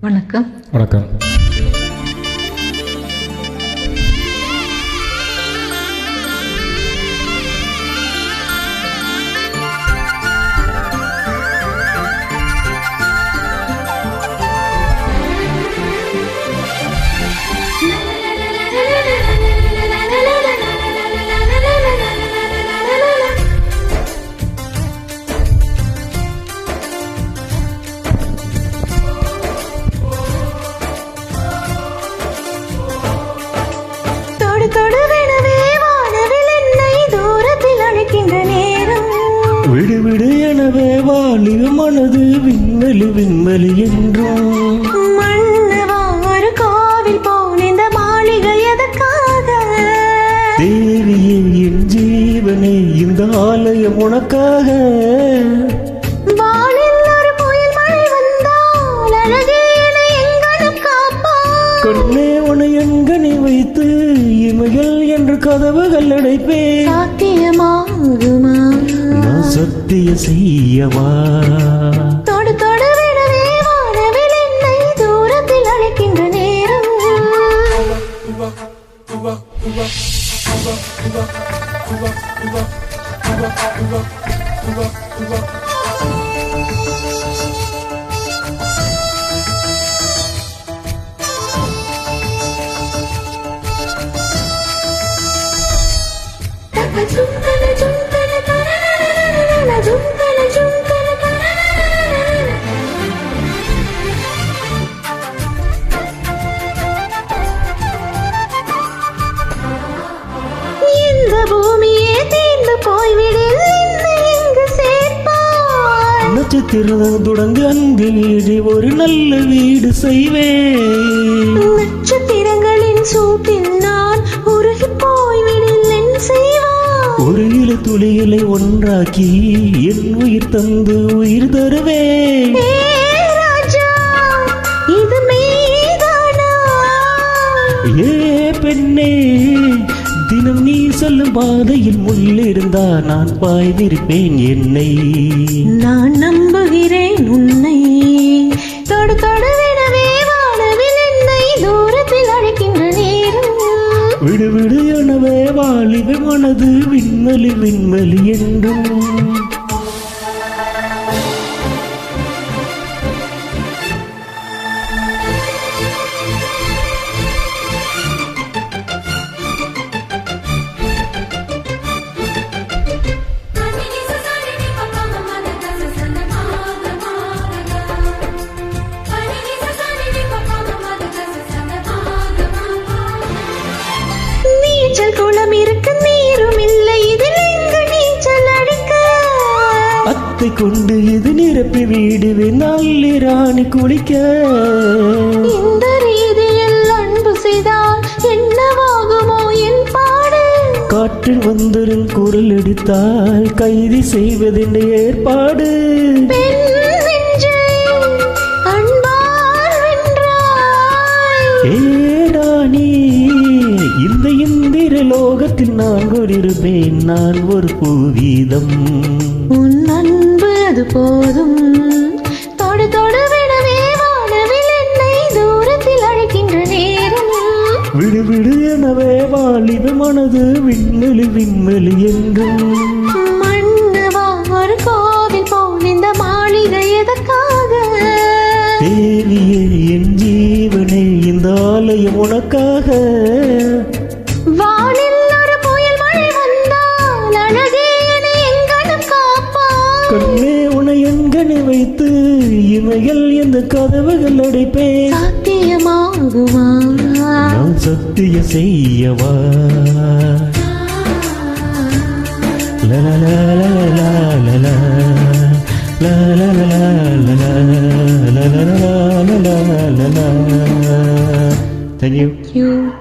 வணக்கம். வணக்கம். விடு விடு எனவே வாலிப மனது விண்வெளி விண்வெளி என்றும் மன்னவாறு கோவில் போல் இந்த மாளிகை எதற்காக? தேவியே என் ஜீவனே இந்த ஆலயம் உனக்காக. வானில் ஒரு புயல் மழை வந்தால் அழகே என்னை எங்கனம் காப்பாய். கண்ணே உன எங்கனை வைத்து இமைகள் என்று கதவுகள் அடைப்பேன். சாத்தியமாகுமா? சத்திய செய்யவா? தொடு தொடு விடவே வானவில் என்னை தூரத்தில் அழைக்கின்ற நேரம். இந்த பூமியே தீர்ந்து போய்விடில் என்னை எங்கு சேர்ப்பாய்? நட்சத்திரம் தொடங்கு அங்கு வீடு ஒரு நல்ல வீடு செய்வேன். நட்சத்திரங்களின் சூட்டில் நான் உருகி போய்விடில் என் செய்வாய்? ஒரு இலை துளிகளை ஒன்றாக்கி என் உயிர் தந்து உயிர் தருவேன். இது மெய்தானா? ஏ பெண்ணே, தினம் நீ சொல்லும் பாதையில் முள்ளிருந்தா நான் பாய்விருப்பேன் என்னை. நான் நம்புகிறேன் உன்னை. தொடு தொடு விடவே வானவில் என்னை தூரத்தில் அழைக்கின்ற நேரம். விடு விடு எனவே வாலிப மனது விண்வெளி விண்வெளி என்றும். நீச்சல் குளம் இருக்கு நீரும் இல்லை இதில் எங்கு நீச்சல் அடிக்க? அத்தை கொண்டு இது நிரப்பி வீடுவேன் நல்லி ராணி குளிக்க. இந்த ரீதியில் அன்பு செய்தால் என்னவாகுமோ என் பாடு? காற்றில் வந்தரும் குரல் எடுத்தால் கைது செய்வதென்ற ஏற்பாடு. பெண் நெஞ்சை அன்பால் வென்றாய். ஏ ராணி, இந்த இந்திர லோகத்தில் நான் கொண்டிருப்பேன் நான் ஒரு பூவீதம். உன் அன்பு அது போதும். தொடு தொடு விடவே வானவில் என்னை தூரத்தில் அழைக்கின்ற நேரம். விடு விடு எனவே வாலிப மனது விண்வெளி விண்வெளி என்றும். மன்னவா ஒரு கோவில் போல் இந்த மாளிகை எதற்காக? தேவியே என் ஜீவனே இந்த ஆலயம் உனக்காக. வானில் ஒரு புயல் மழை வந்தால் அழகே என்னை எங்கனம் காப்பாய். கண்ணே உன எங்கனை வைத்து இமைகள் எந்த கதவுகள் அடைப்பேன். சாத்தியமாகுமா? நான் சத்திய செய்யவா? Thank you.